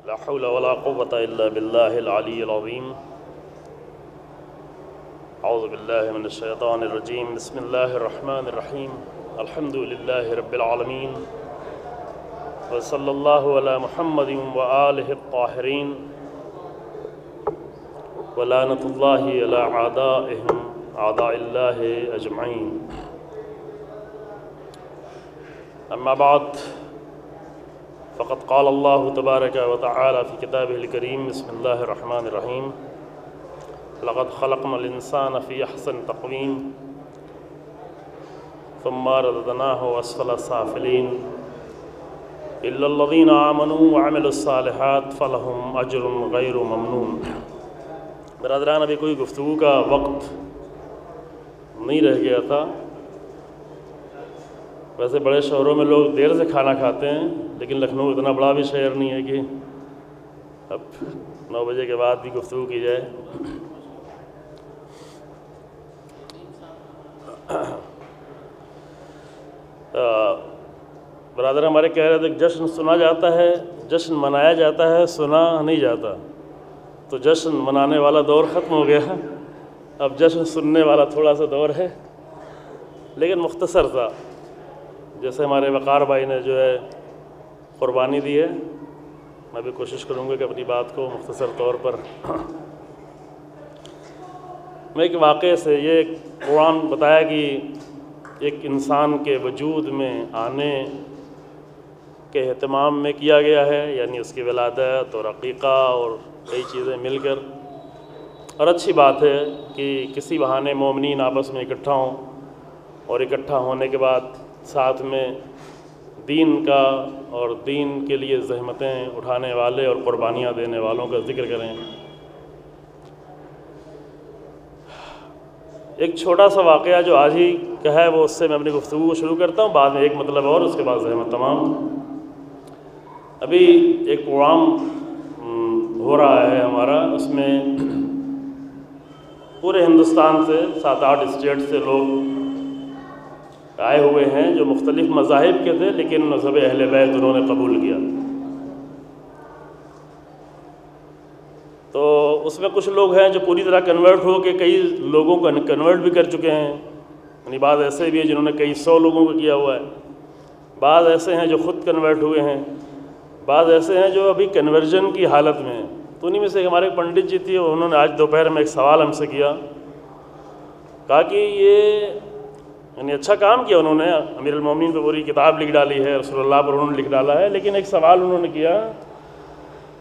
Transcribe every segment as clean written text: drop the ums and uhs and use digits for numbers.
لا حول ولا قوة إلا بالله العلي العظيم. أعوذ بالله من الشيطان الرجيم. بسم الله الرحمن الرحيم. الحمد لله رب العالمين، وصلى الله على محمد وآله الطاهرين، ولعنة الله على أعدائهم أعداء الله أجمعين. أما بعد، فقد قال الله تبارك وتعالى في كتابه الكريم: بسم الله الرحمن الرحيم. لقد خلقنا الإنسان في أحسن تقويم ثم رددناه أسفل سافلين إلا الذين آمنوا وعملوا الصالحات فلهم أجر غير ممنون. برادران، ابھی کوئی گفتگو کا وقت نہیں رہ گیا تھا. ویسے بڑے شہروں میں لوگ دیر سے کھانا کھاتے ہیں، لیکن لکھنؤ اتنا بڑا بھی شہر نہیں ہے کہ اب 9 بجے کے بعد بھی گفتگو کی جائے. برادر ہمارے کہہ رہے تھے کہ جشن سنا جاتا ہے، جشن منایا جاتا ہے، سنا نہیں جاتا. تو جشن منانے والا دور ختم ہو گیا، اب جشن سننے والا تھوڑا سا دور ہے، لیکن مختصر تھا. جیسے ہمارے وقار بھائی نے جو ہے قربانی دی ہے، میں بھی کوشش کروں گا کہ اپنی بات کو مختصر طور پر میں ایک واقعے سے، یہ قرآن بتایا کہ ایک انسان کے وجود میں آنے کے اہتمام میں کیا گیا ہے، یعنی اس کی ولادت اور عقیقہ اور کئی چیزیں مل کر. اور اچھی بات ہے کہ کسی بہانے مومنین آپس میں اکٹھا ہوں، اور اکٹھا ہونے کے بعد ساتھ میں دین کا اور دین کے لیے زحمتیں اٹھانے والے اور قربانیاں دینے والوں کا ذکر کریں. ایک چھوٹا سا واقعہ جو آج ہی کا ہے، وہ اس سے میں اپنی گفتگو کو شروع کرتا ہوں، بعد میں ایک مطلب اور، اس کے بعد زحمت تمام. ابھی ایک پروگرام ہو رہا ہے ہمارا، اس میں پورے ہندوستان سے 7-8 اسٹیٹ سے لوگ آئے ہوئے ہیں جو مختلف مذاہب کے تھے، لیکن مذہب اہل بیت انہوں نے قبول کیا. تو اس میں کچھ لوگ ہیں جو پوری طرح کنورٹ ہو کے کئی لوگوں کو کنورٹ بھی کر چکے ہیں، یعنی بعض ایسے بھی ہیں جنہوں نے کئی 100 لوگوں کو کیا ہوا ہے. بعض ایسے ہیں جو خود کنورٹ ہوئے ہیں، بعض ایسے ہیں جو ابھی کنورژن کی حالت میں ہیں. تو انہی میں سے ہمارے پنڈت جی تھی، انہوں نے آج دوپہر میں ایک سوال ہم سے کیا، کہا کہ یہ یعنی اچھا کام کیا انہوں نے، امیر المومنین پہ پوری کتاب لکھ ڈالی ہے، رسول اللہ پر انہوں نے لکھ ڈالا ہے، لیکن ایک سوال انہوں نے کیا،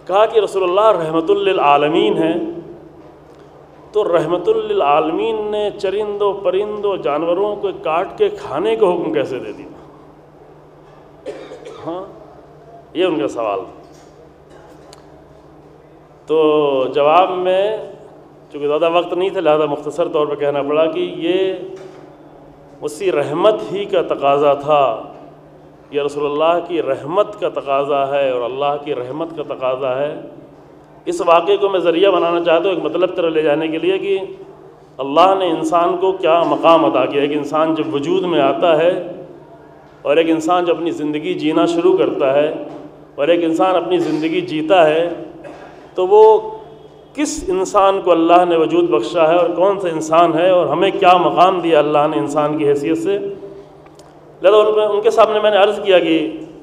کہا کہ رسول اللہ رحمت للعالمین ہیں، تو رحمت للعالمین نے چرندوں پرندوں جانوروں کو کاٹ کے کھانے کا حکم کیسے دے دیا؟ ہاں، یہ ان کا سوال. تو جواب میں چونکہ زیادہ وقت نہیں تھا، لہذا مختصر طور پہ کہنا پڑا کہ یہ اسی رحمت ہی کا تقاضا تھا، یہ رسول اللہ کی رحمت کا تقاضا ہے اور اللہ کی رحمت کا تقاضا ہے. اس واقعے کو میں ذریعہ بنانا چاہتا ہوں ایک مطلب طرح لے جانے کے لیے کہ اللہ نے انسان کو کیا مقام عطا کیا. ایک انسان جب وجود میں آتا ہے اور ایک انسان جب اپنی زندگی جینا شروع کرتا ہے اور ایک انسان اپنی زندگی جیتا ہے، تو وہ کس انسان کو اللہ نے وجود بخشا ہے اور کون سا انسان ہے اور ہمیں کیا مقام دیا اللہ نے انسان کی حیثیت سے. لہذا ان کے سامنے میں نے عرض کیا کہ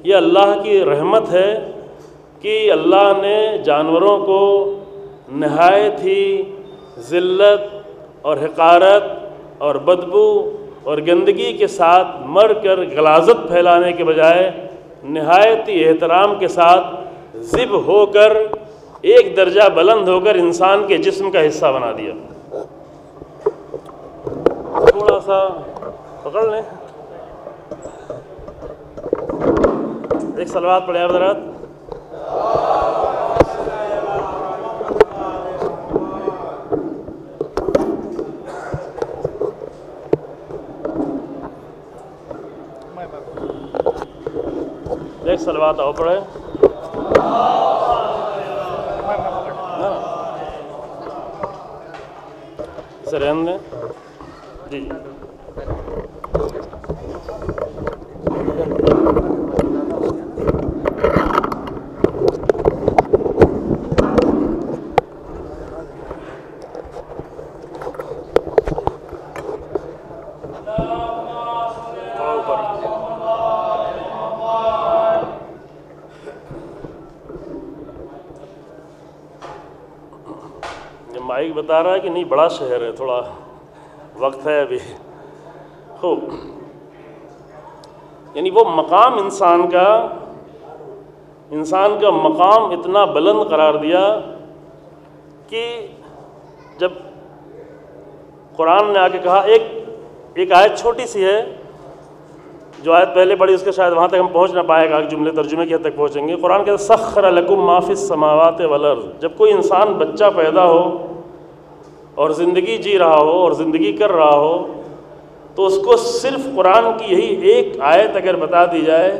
یہ اللہ کی رحمت ہے کہ اللہ نے جانوروں کو نہایت ہی ذلت اور حقارت اور بدبو اور گندگی کے ساتھ مر کر غلاظت پھیلانے کے بجائے نہایت ہی احترام کے ساتھ ذبح ہو کر ایک درجہ بلند ہو کر انسان کے جسم کا حصہ بنا دیا. تھوڑا سا پکڑ لیں، ایک صلوات پڑھیں حضرات. ایک صلوات اور پڑھیں. رہن دیں جی. مائک بتا رہا ہے کہ نہیں بڑا شہر ہے، تھوڑا وقت ہے ابھی. خوب، یعنی وہ مقام انسان کا مقام اتنا بلند قرار دیا کہ جب قرآن نے آ کے کہا، ایک آیت چھوٹی سی ہے جو آیت پہلے پڑھی، اس کے شاید وہاں تک ہم پہنچ نہ پائے گا، جملے ترجمے کی حد تک پہنچیں گے. قرآن کہتا ہے سخر لکم ما فی السماوات والارض. جب کوئی انسان بچہ پیدا ہو اور زندگی جی رہا ہو اور زندگی کر رہا ہو تو اس کو صرف قرآن کی یہی ایک آیت اگر بتا دی جائے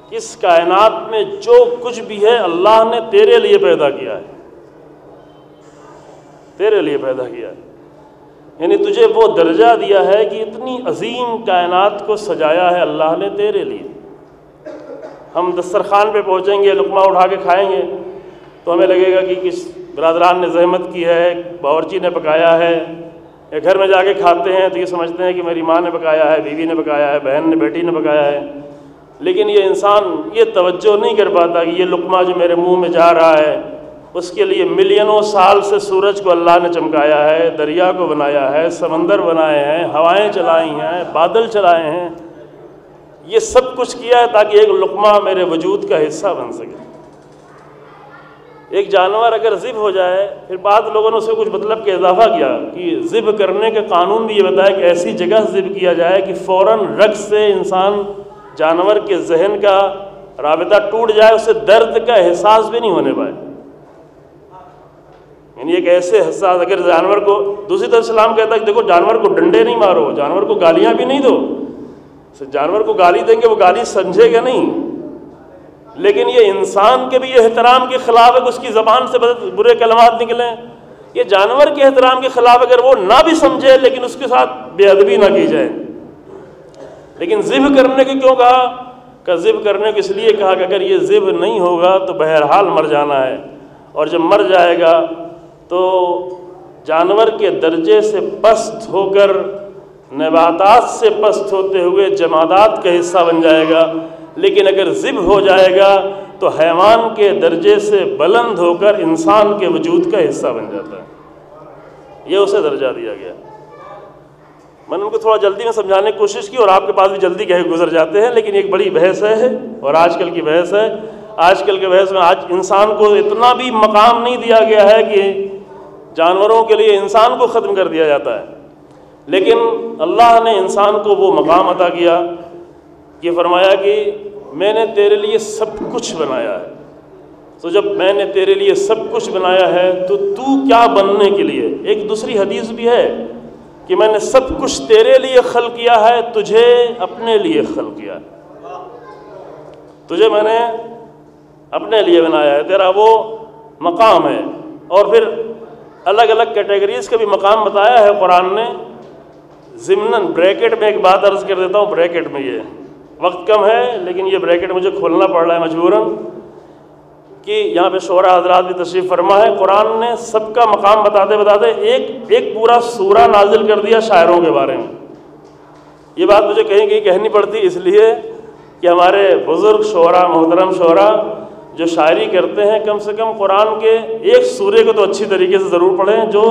کہ اس کائنات میں جو کچھ بھی ہے اللہ نے تیرے لیے پیدا کیا ہے، تیرے لیے پیدا کیا ہے، یعنی تجھے وہ درجہ دیا ہے کہ اتنی عظیم کائنات کو سجایا ہے اللہ نے تیرے لیے. ہم دسترخوان پہ پہنچیں گے، لقمہ اٹھا کے کھائیں گے تو ہمیں لگے گا کہ کس برادران نے زحمت کی ہے، باورچی نے پکایا ہے، یا گھر میں جا کے کھاتے ہیں تو یہ سمجھتے ہیں کہ میری ماں نے پکایا ہے، بیوی نے پکایا ہے، بہن نے، بیٹی نے پکایا ہے. لیکن یہ انسان یہ توجہ نہیں کر پاتا کہ یہ لقمہ جو میرے منہ میں جا رہا ہے اس کے لیے ملینوں سال سے سورج کو اللہ نے چمکایا ہے، دریا کو بنایا ہے، سمندر بنائے ہیں، ہوائیں چلائی ہیں، بادل چلائے ہیں. یہ سب کچھ کیا ہے تاکہ ایک لقمہ میرے وجود کا حصہ بن سکے. ایک جانور اگر ذبح ہو جائے، پھر بعض لوگوں نے اس سے کچھ مطلب کے اضافہ کیا کہ ذبح کرنے کے قانون بھی یہ بتایا کہ ایسی جگہ ذبح کیا جائے کہ فوراً رگ سے انسان جانور کے ذہن کا رابطہ ٹوٹ جائے، اسے درد کا احساس بھی نہیں ہونے پائے. یعنی ایک ایسے حساس، اگر جانور کو دوسری طرف اسلام کہتا ہے کہ دیکھو جانور کو ڈنڈے نہیں مارو، جانور کو گالیاں بھی نہیں دو. جانور کو گالی دیں گے وہ گالی سمجھے گا نہیں، لیکن یہ انسان کے بھی یہ احترام کے خلاف ہے کہ اس کی زبان سے برے کلمات نکلیں. یہ جانور کے احترام کے خلاف اگر وہ نہ بھی سمجھے لیکن اس کے ساتھ بے ادبی نہ کی جائے. لیکن ذبح کرنے کو کیوں کہا؟ کہ ذبح کرنے کو اس لیے کہا کہ اگر یہ ذبح نہیں ہوگا تو بہرحال مر جانا ہے، اور جب مر جائے گا تو جانور کے درجے سے پست ہو کر نباتات سے پست ہوتے ہوئے جمادات کا حصہ بن جائے گا. لیکن اگر ذبح ہو جائے گا تو حیوان کے درجے سے بلند ہو کر انسان کے وجود کا حصہ بن جاتا ہے. یہ اسے درجہ دیا گیا. میں نے ان کو تھوڑا جلدی میں سمجھانے کی کوشش کی اور آپ کے پاس بھی جلدی کہے گزر جاتے ہیں، لیکن ایک بڑی بحث ہے اور آج کل کی بحث ہے. آج کل کے بحث میں آج انسان کو اتنا بھی مقام نہیں دیا گیا ہے کہ جانوروں کے لیے انسان کو ختم کر دیا جاتا ہے، لیکن اللہ نے انسان کو وہ مقام عطا کیا کہ فرمایا کہ میں نے تیرے لیے سب کچھ بنایا ہے. تو جب میں نے تیرے لیے سب کچھ بنایا ہے تو کیا بننے کے لیے. ایک دوسری حدیث بھی ہے کہ میں نے سب کچھ تیرے لیے خلق کیا ہے، تجھے اپنے لیے خلق کیا ہے. تجھے میں نے اپنے لیے بنایا ہے، تیرا وہ مقام ہے. اور پھر الگ الگ کیٹیگریز کا بھی مقام بتایا ہے قرآن نے. ضمناً بریکٹ میں ایک بات عرض کر دیتا ہوں، بریکٹ میں یہ وقت کم ہے لیکن یہ بریکٹ مجھے کھولنا پڑ رہا ہے مجبوراً، کہ یہاں پہ شعراء حضرات بھی تشریف فرما ہے. قرآن نے سب کا مقام بتاتے بتاتے ایک پورا سورہ نازل کر دیا شاعروں کے بارے میں. یہ بات مجھے کہیں کہنی پڑتی اس لیے کہ ہمارے بزرگ شعراء، محترم شعراء جو شاعری کرتے ہیں، کم سے کم قرآن کے ایک سورے کو تو اچھی طریقے سے ضرور پڑھیں جو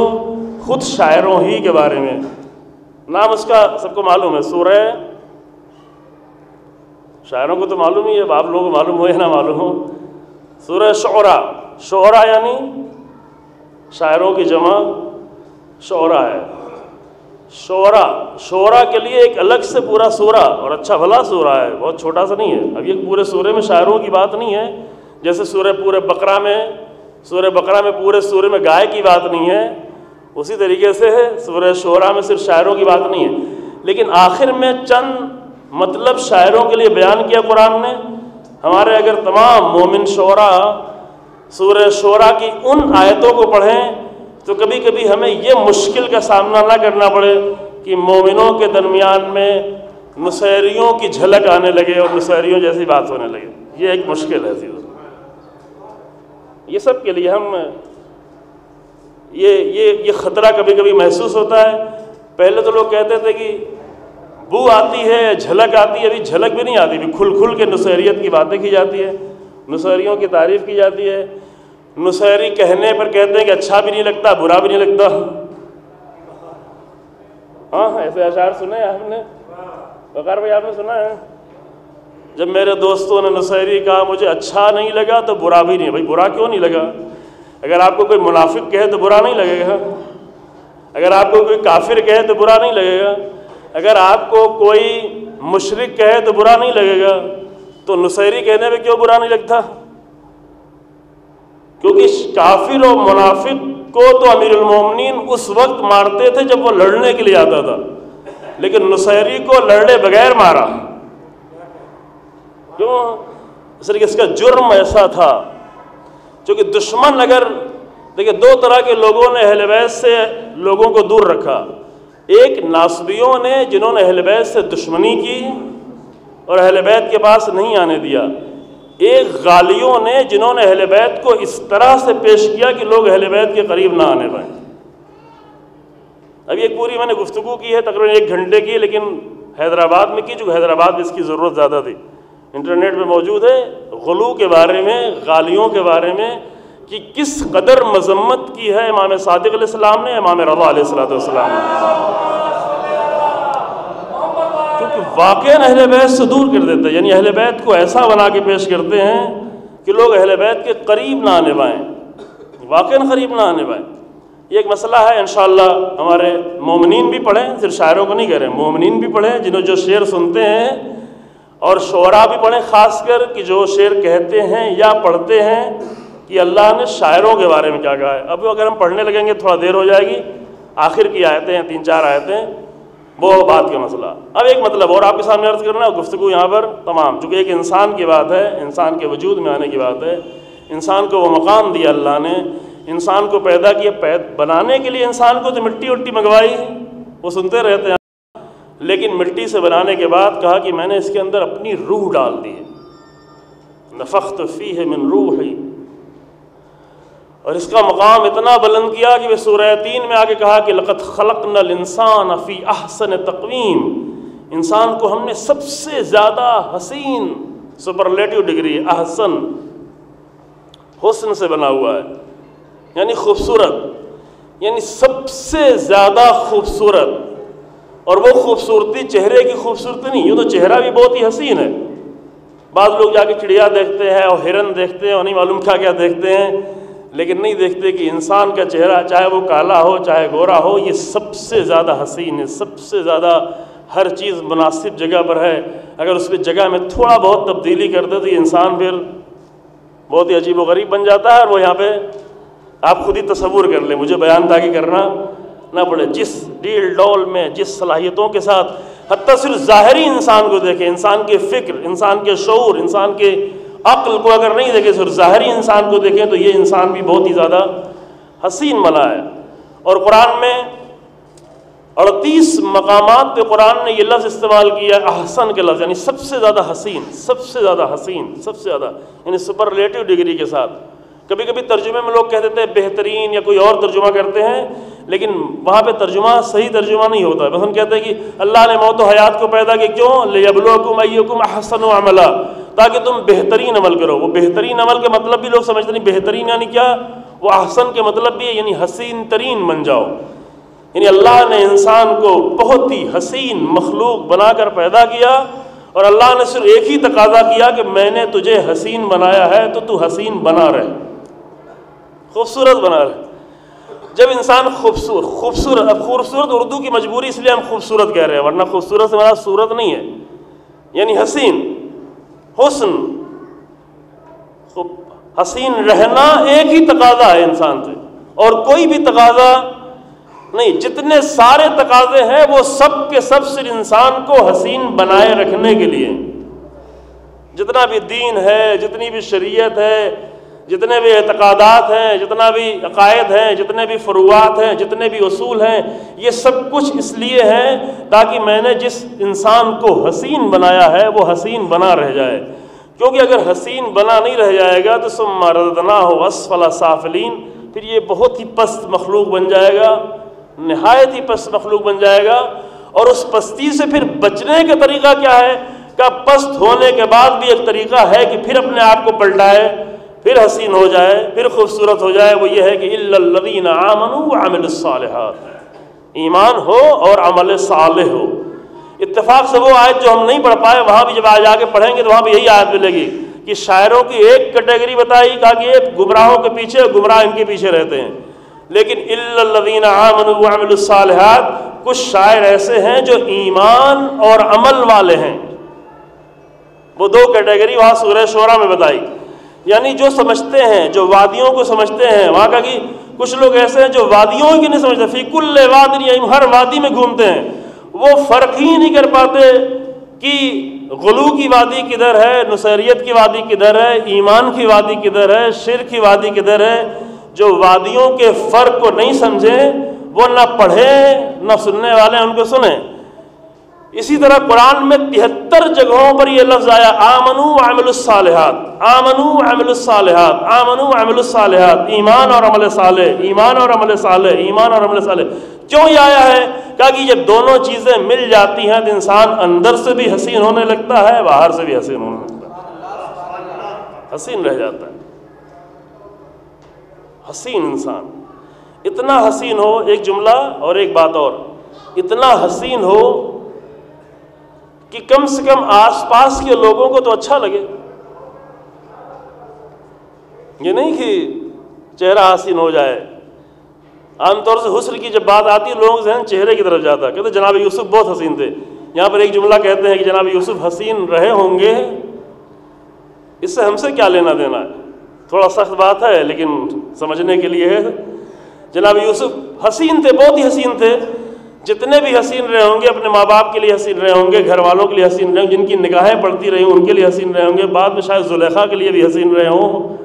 خود شاعروں ہی کے بارے میں. نام اس کا سب کو معلوم ہے، سورہ، شاعروں کو تو معلوم ہی ہے، آپ لوگوں کو معلوم ہو یا نہ معلوم ہو، سورہ شعراء. شعراء یعنی شاعروں کی جمع شعراء ہے. شعراء کے لیے ایک الگ سے پورا سورہ، اور اچھا بھلا سورہ ہے، بہت چھوٹا سا نہیں ہے. اب یہ پورے سورے میں شاعروں کی بات نہیں ہے، جیسے پورے بقرہ میں پورے سورے میں گائے کی بات نہیں ہے، اسی طریقے سے سورہ شعراء میں صرف شاعروں کی بات نہیں ہے. لیکن آخر میں چند مطلب شاعروں کے لیے بیان کیا قرآن نے. ہمارے اگر تمام مومن شعراء سورہ شعراء کی ان آیتوں کو پڑھیں تو کبھی کبھی ہمیں یہ مشکل کا سامنا نہ کرنا پڑے کہ مومنوں کے درمیان میں نصیریوں کی جھلک آنے لگے اور نصیریوں جیسی بات ہونے لگے. یہ ایک مشکل ہے. یہ سب کے لیے ہم یہ خطرہ کبھی کبھی محسوس ہوتا ہے. پہلے تو لوگ کہتے تھے کہ بو آتی ہے، جھلک آتی ہے، ابھی جھلک بھی نہیں آتی، ابھی کھل کے نصیریت کی باتیں کی جاتی ہے، نصیریوں کی تعریف کی جاتی ہے. نصیری کہنے پر کہتے ہیں کہ اچھا بھی نہیں لگتا برا بھی نہیں لگتا. ہاں ایسے اشعار سنے ہیں آپ نے؟ وقار بھائی آپ نے سنا ہے؟ جب میرے دوستوں نے نصیری کہا مجھے اچھا نہیں لگا تو برا بھی نہیں. بھائی برا کیوں نہیں لگا؟ اگر آپ کو کوئی منافق کہے تو برا نہیں لگے گا، اگر آپ کو کوئی کافر کہے تو برا نہیں لگے گا، اگر آپ کو کوئی مشرک کہے تو برا نہیں لگے گا، تو نصیری کہنے میں کیوں برا نہیں لگتا؟ کیونکہ کافر و منافق کو تو امیر المومنین اس وقت مارتے تھے جب وہ لڑنے کے لیے آتا تھا، لیکن نصیری کو لڑنے بغیر مارا. کیوں؟ اس لیے کہ اس کا جرم ایسا تھا. چونکہ دشمن اگر دیکھیں دو طرح کے لوگوں نے اہل بیت سے لوگوں کو دور رکھا. ایک ناصبیوں نے جنہوں نے اہل بیت سے دشمنی کی اور اہل بیت کے پاس نہیں آنے دیا. ایک غالیوں نے جنہوں نے اہل بیت کو اس طرح سے پیش کیا کہ لوگ اہل بیت کے قریب نہ آنے پائیں. ابھی ایک پوری میں نے گفتگو کی ہے تقریباً 1 گھنٹے کی، لیکن حیدرآباد میں کی، جو حیدرآباد میں اس کی ضرورت زیادہ تھی. انٹرنیٹ پہ موجود ہے غلو کے بارے میں، غالیوں کے بارے میں، کہ کس قدر مذمت کی ہے امام صادق علیہ السلام نے، امام رضا علیہ السلام نے. کیونکہ واقعاً اہل بیت سے دور کر دیتے ہیں، یعنی اہل بیت کو ایسا بنا کے پیش کرتے ہیں کہ لوگ اہل بیت کے قریب نہ آنے پائیں، واقعاً قریب نہ آنے پائیں. یہ ایک مسئلہ ہے. انشاءاللہ ہمارے مومنین بھی پڑھیں، صرف شاعروں کو نہیں کہہ رہے، مومنین بھی پڑھیں جنہوں جو شعر سنتے ہیں، اور شعراء بھی پڑھیں خاص کر کہ جو شعر کہتے ہیں یا پڑھتے ہیں کہ اللہ نے شاعروں کے بارے میں کیا کہا ہے. اب اگر ہم پڑھنے لگیں گے تھوڑا دیر ہو جائے گی. آخر کی آیتیں ہیں 3-4 آیتیں، وہ بات کا مسئلہ. اب ایک مطلب اور آپ کے سامنے عرض کرنا، گفتگو یہاں پر تمام، چونکہ ایک انسان کی بات ہے، انسان کے وجود میں آنے کی بات ہے. انسان کو وہ مقام دیا اللہ نے، انسان کو پیدا کیا. بنانے کے لیے انسان کو تو مٹی وٹی منگوائی، وہ سنتے رہتے ہیں، لیکن مٹی سے بنانے کے بعد کہا کہ میں نے اس کے اندر اپنی روح ڈال دی ہے. نفخت فیہ من روحی. اور اس کا مقام اتنا بلند کیا کہ وہ سورہ 3 میں آگے کہا کہ لقد خلقنا الانسان فی احسن تقویم. انسان کو ہم نے سب سے زیادہ حسین، سپرلیٹو ڈگری، احسن، حسن سے بنا ہوا ہے، یعنی خوبصورت، یعنی سب سے زیادہ خوبصورت. اور وہ خوبصورتی چہرے کی خوبصورتی نہیں، یوں تو چہرہ بھی بہت ہی حسین ہے. بعض لوگ جا کے چڑیا دیکھتے ہیں اور ہرن دیکھتے ہیں اور نہیں معلوم کیا کیا دیکھتے ہیں، لیکن نہیں دیکھتے کہ انسان کا چہرہ چاہے وہ کالا ہو چاہے گورا ہو، یہ سب سے زیادہ حسین ہے، سب سے زیادہ ہر چیز مناسب جگہ پر ہے. اگر اس پہ جگہ میں تھوڑا بہت تبدیلی کر دے تو یہ انسان پھر بہت ہی عجیب و غریب بن جاتا ہے. اور وہ یہاں پہ آپ خود ہی تصور کر لیں، مجھے بیان تاکہ کرنا نہ پڑے. جس ڈیل ڈول میں، جس صلاحیتوں کے ساتھ، حتیٰ صرف ظاہری انسان کو دیکھیں، انسان کے فکر، انسان کے شعور، انسان کے عقل کو اگر نہیں دیکھیں، صرف ظاہری انسان کو دیکھیں تو یہ انسان بھی بہت ہی زیادہ حسین بنا ہے. اور قرآن میں 38 مقامات پہ قرآن نے یہ لفظ استعمال کیا احسن کے لفظ، یعنی سب سے زیادہ حسین، سب سے زیادہ حسین، سب سے زیادہ، یعنی سپرلیٹو ڈگری کے ساتھ. کبھی کبھی ترجمے میں لوگ کہہ دیتے ہیں بہترین یا کوئی اور ترجمہ کرتے ہیں، لیکن وہاں پہ ترجمہ صحیح ترجمہ نہیں ہوتا ہے. مثلا کہتے ہیں کہ اللہ نے موت و حیات کو پیدا کیا کیوں؟ لِيَبْلُوَكُمْ أَيُّكُمْ أَحْسَنُ عَمَلًا، تاکہ تم بہترین عمل کرو. وہ بہترین عمل کے مطلب بھی لوگ سمجھتے نہیں، بہترین یعنی کیا؟ وہ احسن کے مطلب بھی ہے یعنی حسین ترین بن جاؤ. یعنی اللہ نے انسان کو بہت ہی حسین مخلوق بنا کر پیدا کیا، اور اللہ نے صرف ایک ہی تقاضا کیا کہ میں نے تجھے حسین بنایا ہے تو حسین بنا رہے، خوبصورت بنا رہے. جب انسان خوبصورت، اب خوبصورت اردو کی مجبوری اس لیے ہم خوبصورت کہہ رہے ہیں، ورنہ خوبصورت سے ہمارا صورت نہیں ہے، یعنی حسین، حسن، حسین رہنا ایک ہی تقاضا ہے انسان سے، اور کوئی بھی تقاضا نہیں. جتنے سارے تقاضے ہیں وہ سب کے سب صرف انسان کو حسین بنائے رکھنے کے لیے. جتنا بھی دین ہے، جتنی بھی شریعت ہے، جتنے بھی اعتقادات ہیں، جتنا بھی عقائد ہیں، جتنے بھی فروعات ہیں، جتنے بھی اصول ہیں، یہ سب کچھ اس لیے ہے تاکہ میں نے جس انسان کو حسین بنایا ہے وہ حسین بنا رہ جائے. کیونکہ اگر حسین بنا نہیں رہ جائے گا تو ثم رددناہ اسفل سافلین، پھر یہ بہت ہی پست مخلوق بن جائے گا، نہایت ہی پست مخلوق بن جائے گا. اور اس پستی سے پھر بچنے کا طریقہ کیا ہے؟ کہ پست ہونے کے بعد بھی ایک طریقہ ہے کہ پھر اپنے آپ کو پلٹائے، پھر حسین ہو جائے، پھر خوبصورت ہو جائے، وہ یہ ہے کہ الا الذین آمنوا وعملوا الصالحات، ایمان ہو اور عمل صالح ہو۔ اتفاق سے وہ آیت جو ہم نہیں پڑھ پائے، وہاں بھی جب آج آگے پڑھیں گے تو وہاں بھی یہی آیت ملے گی کہ شاعروں کی ایک کیٹیگری بتائی، کہا کہ یہ گمراہوں کے پیچھے، گمراہ ان کے پیچھے رہتے ہیں، لیکن الا الذین آمنوا وعملوا الصالحات، کچھ شاعر ایسے ہیں جو ایمان اور عمل والے ہیں۔ وہ دو کیٹیگری وہاں سورہ شورى میں بتائی، یعنی جو سمجھتے ہیں، جو وادیوں کو سمجھتے ہیں، وہاں کا کہ کچھ لوگ ایسے ہیں جو وادیوں کی نہیں سمجھتے، فی کل واد، ہر وادی میں گھومتے ہیں، وہ فرق ہی نہیں کر پاتے کہ غلو کی وادی کدھر ہے، نصیریت کی وادی کدھر ہے، ایمان کی وادی کدھر ہے، شرک کی وادی کدھر ہے۔ جو وادیوں کے فرق کو نہیں سمجھیں وہ نہ پڑھیں نہ سننے والے ان کو سنیں۔ اسی طرح قرآن میں 73 جگہوں پر یہ لفظ آیا، آمنوا وعملوا الصالحات، آمنوا وعملوا الصالحات، آمنوا وعملوا الصالحات، ایمان اور عمل صالح، ایمان اور عمل صالح، ایمان اور عمل صالح۔ کیوں یہ آیا ہے؟ کہا کہ جب دونوں چیزیں مل جاتی ہیں تو انسان اندر سے بھی حسین ہونے لگتا ہے، باہر سے بھی حسین ہونے لگتا ہے، حسین رہ جاتا ہے، حسین انسان۔ اتنا حسین ہو، ایک جملہ اور ایک بات اور، اتنا حسین ہو کہ کم سے کم آس پاس کے لوگوں کو تو اچھا لگے۔ یہ نہیں کہ چہرہ حسین ہو جائے۔ عام طور سے حسن کی جب بات آتی ہے لوگوں کے ذہن چہرے کی طرف جاتا ہے، کہتے جناب یوسف بہت حسین تھے۔ یہاں پر ایک جملہ کہتے ہیں کہ جناب یوسف حسین رہے ہوں گے، اس سے ہم سے کیا لینا دینا ہے؟ تھوڑا سخت بات ہے لیکن سمجھنے کے لیے ہے۔ جناب یوسف حسین تھے، بہت ہی حسین تھے۔ جتنے بھی حسین رہے ہوں گے، اپنے ماں باپ کے لیے حسین رہے ہوں گے، گھر والوں کے لیے حسین رہے ہوں گے، جن کی نگاہیں پڑتی رہی ان کے لیے حسین رہے ہوں گے، بعد میں شاید زلیخا کے لیے بھی حسین رہے ہوں،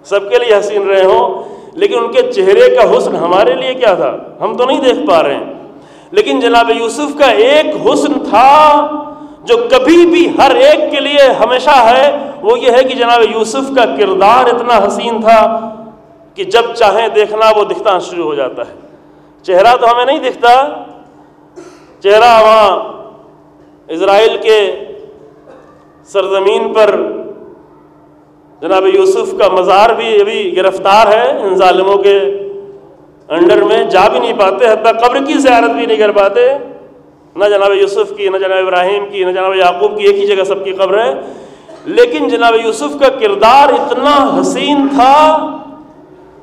سب کے لیے حسین رہے ہوں، لیکن ان کے چہرے کا حسن ہمارے لیے کیا تھا ہم تو نہیں دیکھ پا رہے ہیں۔ لیکن جناب یوسف کا ایک حسن تھا جو کبھی بھی ہر ایک کے لیے ہمیشہ ہے، وہ یہ ہے کہ جناب یوسف کا کردار اتنا حسین تھا کہ جب چاہیں دیکھنا وہ دکھنا شروع ہو جاتا ہے۔ چہرہ تو ہمیں نہیں دکھتا، چہرہ وہاں اسرائیل کے سرزمین پر جناب یوسف کا مزار بھی ابھی گرفتار ہے ان ظالموں کے انڈر میں، جا بھی نہیں پاتے، حتیٰ قبر کی زیارت بھی نہیں کر پاتے، نہ جناب یوسف کی، نہ جناب ابراہیم کی، نہ جناب یعقوب کی، ایک ہی جگہ سب کی قبر ہے۔ لیکن جناب یوسف کا کردار اتنا حسین تھا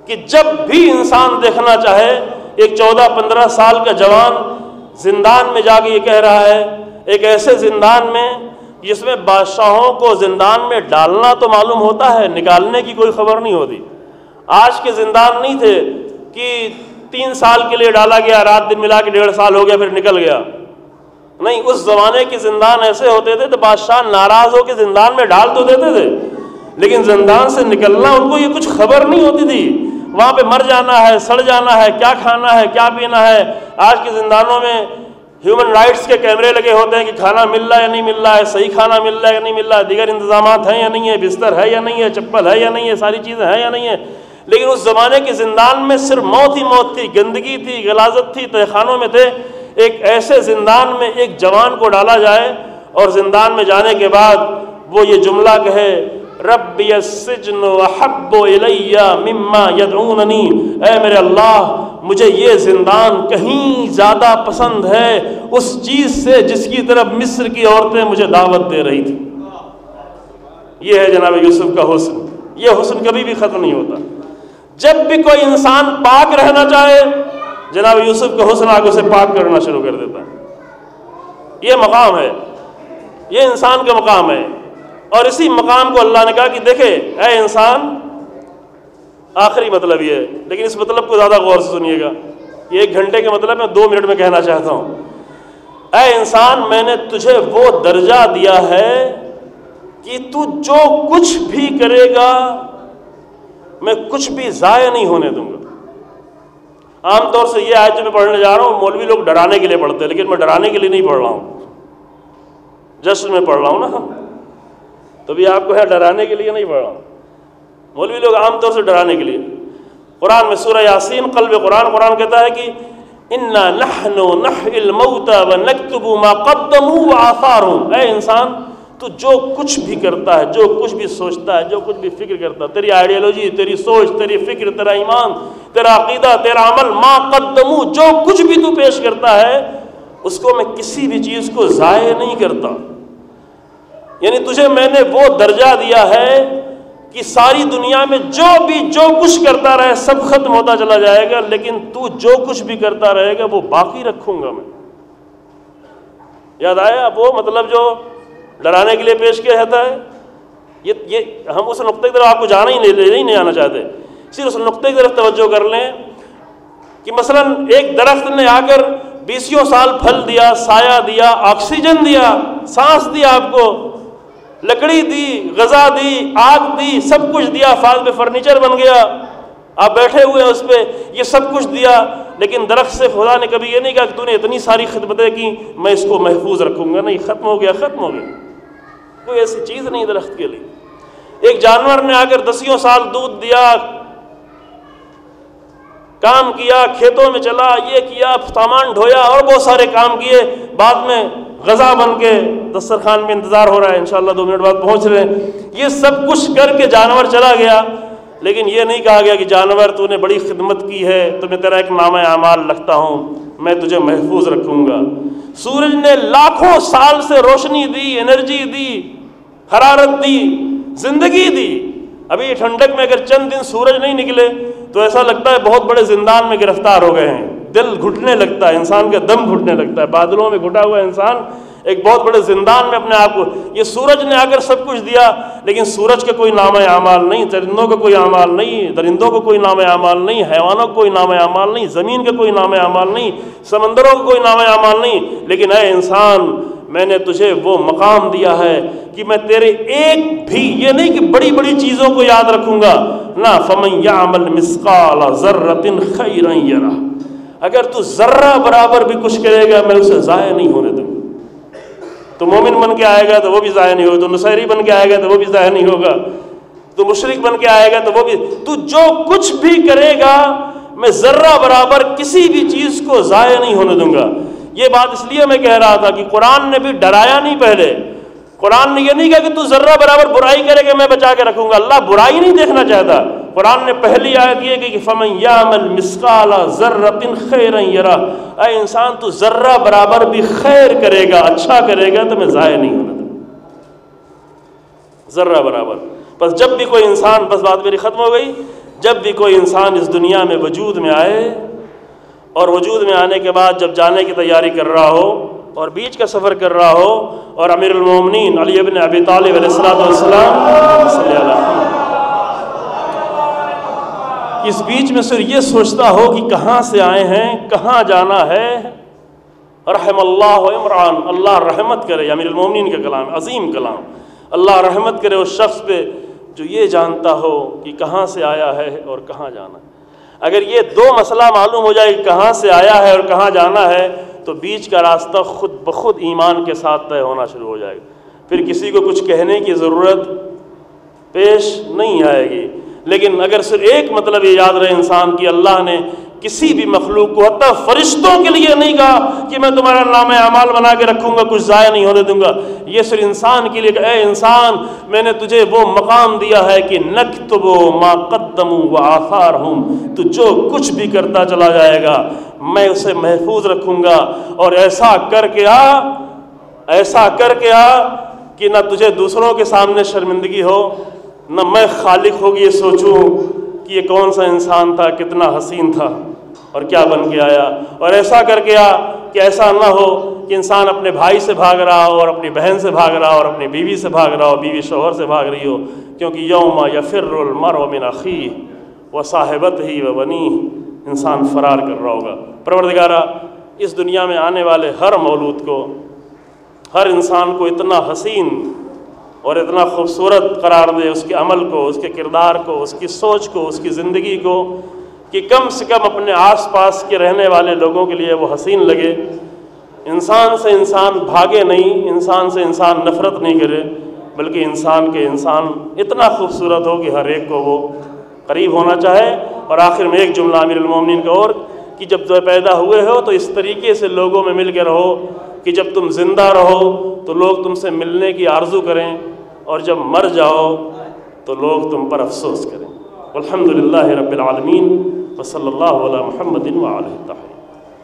کہ جب بھی انسان دیکھنا چاہے، ایک 14-15 سال کا جوان زندان میں جا کے یہ کہہ رہا ہے، ایک ایسے زندان میں جس میں بادشاہوں کو زندان میں ڈالنا تو معلوم ہوتا ہے، نکالنے کی کوئی خبر نہیں ہوتی۔ آج کے زندان نہیں تھے کہ 3 سال کے لیے ڈالا گیا، رات دن ملا کے 1.5 سال ہو گیا پھر نکل گیا، نہیں، اس زمانے کے زندان ایسے ہوتے تھے تو بادشاہ ناراض ہو کے زندان میں ڈال تو دیتے تھے، لیکن زندان سے نکلنا ان کو یہ کچھ خبر نہیں ہوتی تھی، وہاں پہ مر جانا ہے، سڑ جانا ہے، کیا کھانا ہے، کیا پینا ہے۔ آج کے زندانوں میں ہیومن رائٹس کے کیمرے لگے ہوتے ہیں کہ کھانا مل رہا ہے یا نہیں مل رہا ہے، صحیح کھانا مل رہا ہے یا نہیں مل رہا ہے، دیگر انتظامات ہیں یا نہیں ہے، بستر ہے یا نہیں ہے، چپل ہے یا نہیں ہے، ساری چیزیں ہیں یا نہیں ہے۔ لیکن اس زمانے کے زندان میں صرف موت ہی موت تھی، گندگی تھی، غلاظت تھی، تہہ خانوں میں تھے۔ ایک ایسے زندان میں ایک جوان کو ڈالا جائے اور زندان میں جانے کے بعد وہ یہ جملہ کہے، ربی السجن احب الی مما یدعوننی، اے میرے اللہ مجھے یہ زندان کہیں زیادہ پسند ہے اس چیز سے جس کی طرف مصر کی عورتیں مجھے دعوت دے رہی تھی۔ یہ ہے جناب یوسف کا حسن، یہ حسن کبھی بھی ختم نہیں ہوتا۔ جب بھی کوئی انسان پاک رہنا چاہے، جناب یوسف کا حسن آگے اسے پاک کرنا شروع کر دیتا ہے۔ یہ مقام ہے، یہ انسان کا مقام ہے، اور اسی مقام کو اللہ نے کہا کہ دیکھے اے انسان، آخری مطلب یہ ہے، لیکن اس مطلب کو زیادہ غور سے سنیے گا، یہ 1 گھنٹے کے مطلب میں 2 منٹ میں کہنا چاہتا ہوں۔ اے انسان، میں نے تجھے وہ درجہ دیا ہے کہ تو جو کچھ بھی کرے گا میں کچھ بھی ضائع نہیں ہونے دوں گا۔ عام طور سے یہ آیت جو میں پڑھنے جا رہا ہوں مولوی لوگ ڈرانے کے لیے پڑھتے ہیں، لیکن میں ڈرانے کے لیے نہیں پڑھ رہا ہوں، جشن میں پڑھ رہا ہوں نا، تو بھی آپ کو ہے ڈرانے کے لیے نہیں پڑھ رہا ہوں۔ مولوی لوگ عام طور سے ڈرانے کے لیے، قرآن میں سورہ یاسین قلب قرآن کہتا ہے کہ اِنَّا نَحْنُ نَحْيِي الْمَوْتَى وَنَكْتُبُ مَا قَدَّمُوا وَآثَارُهُمْ، اے انسان تو جو کچھ بھی کرتا ہے، جو کچھ بھی سوچتا ہے، جو کچھ بھی فکر کرتا ہے، تیری آئیڈیالوجی، تیری سوچ، تیری فکر، تیرا ایمان، تیرا عقیدہ، تیرا عمل، ما قدمو، جو کچھ بھی تو پیش کرتا ہے اس کو میں کسی بھی چیز کو ضائع نہیں کرتا۔ یعنی تجھے میں نے وہ درجہ دیا ہے کہ ساری دنیا میں جو کچھ کرتا رہے سب ختم ہوتا چلا جائے گا، لیکن تو جو کچھ بھی کرتا رہے گا وہ باقی رکھوں گا میں۔ یاد آیا وہ مطلب جو ڈرانے کے لیے پیش کیا جاتا ہے؟ یہ ہم اس نقطے کی طرف آپ کو جانا ہی نہیں آنا چاہتے، صرف اس نقطے کی طرف توجہ کر لیں کہ مثلا ایک درخت نے آ کر 20 سال پھل دیا، سایہ دیا، آکسیجن دیا، سانس دیا، آپ کو لکڑی دی، غذا دی، آگ دی، سب کچھ دیا، فاض میں فرنیچر بن گیا، آپ بیٹھے ہوئے ہیں اس پہ، یہ سب کچھ دیا، لیکن درخت سے خدا نے کبھی یہ نہیں کہا کہ تو نے اتنی ساری خدمتیں کی میں اس کو محفوظ رکھوں گا، نہیں، ختم ہو گیا، ختم ہو گیا، کوئی ایسی چیز نہیں درخت کے لیے۔ ایک جانور نے آ کر 10 سال دودھ دیا، کام کیا، کھیتوں میں چلا، یہ کیا، سامان ڈھویا اور بہت سارے کام کیے، بعد میں غذا بن کے دسترخوان میں انتظار ہو رہا ہے، انشاءاللہ 2 منٹ بعد پہنچ رہے ہیں، یہ سب کچھ کر کے جانور چلا گیا، لیکن یہ نہیں کہا گیا کہ جانور تو نے بڑی خدمت کی ہے، تو میں تیرا ایک نامہ اعمال لکھتا ہوں، میں تجھے محفوظ رکھوں گا۔ سورج نے لاکھوں سال سے روشنی دی، انرجی دی، حرارت دی، زندگی دی، ابھی ٹھنڈک میں اگر چند دن سورج نہیں نکلے تو ایسا لگتا ہے بہت بڑے زندان میں گرفتار ہو گئے ہیں، دل گھٹنے لگتا ہے، انسان کا دم گھٹنے لگتا ہے، بادلوں میں گھٹا ہوا انسان ایک بہت بڑے زندان میں اپنے آپ کو، یہ سورج نے آ کر سب کچھ دیا، لیکن سورج کا کوئی نام اعمال نہیں، چرندوں کا کوئی اعمال نہیں، درندوں کا کوئی نام اعمال نہیں، حیوانوں کا کوئی نام اعمال نہیں، زمین کا کوئی نام اعمال نہیں، سمندروں کا کوئی نام اعمال نہیں، لیکن اے انسان میں نے تجھے وہ مقام دیا ہے کہ میں تیرے ایک بھی، یہ نہیں کہ بڑی بڑی چیزوں کو یاد رکھوں گا، نہ فَمَن يَعْمَلْ مِثْقَالَ ذَرَّةٍ خَيْرًا يَرَهُ، اگر تو ذرہ برابر بھی کچھ کرے گا میں اسے ضائع نہیں ہونے دوں گا۔ تو مومن بن کے آئے گا تو وہ بھی ضائع نہیں ہوگا، تو نصیری بن کے آئے گا تو وہ بھی ضائع نہیں ہوگا، تو مشرک بن کے آئے گا تو وہ بھی، تو جو کچھ بھی کرے گا میں ذرہ برابر کسی بھی چیز کو ضائع نہیں ہونے دوں گا۔ یہ بات اس لیے میں کہہ رہا تھا کہ قرآن نے بھی ڈرایا نہیں، پہلے قرآن نے یہ نہیں کہا کہ تو ذرہ برابر برائی کرے گا میں بچا کے رکھوں گا، اللہ برائی نہیں دیکھنا چاہتا۔ قرآن نے پہلی آیت یہ کہ فَمَن يَعْمَلْ مِثْقَالَ ذَرَّةٍ خَيْرًا يَرَهُ، اے انسان تو ذرہ برابر بھی خیر کرے گا، اچھا کرے گا تو میں ضائع نہیں ہونے دوں، ذرہ برابر۔ بس جب بھی کوئی انسان، بس بات میری ختم ہو گئی، جب بھی کوئی انسان اس دنیا میں وجود میں آئے اور وجود میں آنے کے بعد جب جانے کی تیاری کر رہا ہو اور بیچ کا سفر کر رہا ہو اور امیر المومنین علی ابن ابی طالب علیہ السلام صلی اللہ علیہ وسلم اس بیچ میں صرف یہ سوچتا ہو کہ کہاں سے آئے ہیں، کہاں جانا ہے، رحم اللہ عمران، اللہ رحمت کرے، امیر المومنین کا کلام، عظیم کلام، اللہ رحمت کرے اس شخص پہ جو یہ جانتا ہو کہ کہاں سے آیا ہے اور کہاں جانا ہے۔ اگر یہ دو مسئلہ معلوم ہو جائے کہ کہاں سے آیا ہے اور کہاں جانا ہے تو بیچ کا راستہ خود بخود ایمان کے ساتھ طے ہونا شروع ہو جائے گا، پھر کسی کو کچھ کہنے کی ضرورت پیش نہیں آئے گی۔ لیکن اگر صرف ایک مطلب یہ یاد رہے انسان کی، اللہ نے کسی بھی مخلوق کو، حتیٰ فرشتوں کے لیے نہیں کہا کہ میں تمہارا نام اعمال بنا کے رکھوں گا، کچھ ضائع نہیں ہونے دوں گا، یہ صرف انسان کے لیے کہ اے انسان میں نے تجھے وہ مقام دیا ہے کہ نکتب ما قدموا وآثارہم، تو جو کچھ بھی کرتا چلا جائے گا میں اسے محفوظ رکھوں گا، اور ایسا کر کے آ کہ نہ تجھے دوسروں کے سامنے شرمندگی ہو، نہ میں خالق ہوگی یہ سوچوں کہ یہ کون سا انسان تھا، کتنا حسین تھا اور کیا بن کے آیا، اور ایسا کر کے آ کہ ایسا نہ ہو کہ انسان اپنے بھائی سے بھاگ رہا ہو اور اپنی بہن سے بھاگ رہا ہو اور اپنی بیوی سے بھاگ رہا ہو، بیوی شوہر سے بھاگ رہی ہو، کیونکہ یوم یفر المرء من اخیہ وصاحبتہ وبنیہ، انسان فرار کر رہا ہوگا۔ پروردگارہ اس دنیا میں آنے والے ہر مولود کو، ہر انسان کو اتنا حسین اور اتنا خوبصورت قرار دے، اس کے عمل کو، اس کے کردار کو، اس کی سوچ کو، اس کی زندگی کو، کہ کم سے کم اپنے آس پاس کے رہنے والے لوگوں کے لیے وہ حسین لگے، انسان سے انسان بھاگے نہیں، انسان سے انسان نفرت نہیں کرے، بلکہ انسان کے انسان اتنا خوبصورت ہو کہ ہر ایک کو وہ قریب ہونا چاہے۔ اور آخر میں ایک جملہ امیر المومنین کا اور کہ جب پیدا ہوئے ہو تو اس طریقے سے لوگوں میں مل کے رہو کہ جب تم زندہ رہو تو لوگ تم سے ملنے کی آرزو کریں، اور جب مر جاؤ تو لوگ تم پر افسوس کریں۔ والحمدللہ رب العالمین، وصلی اللہ علی محمد وعلیہ الطاہرین۔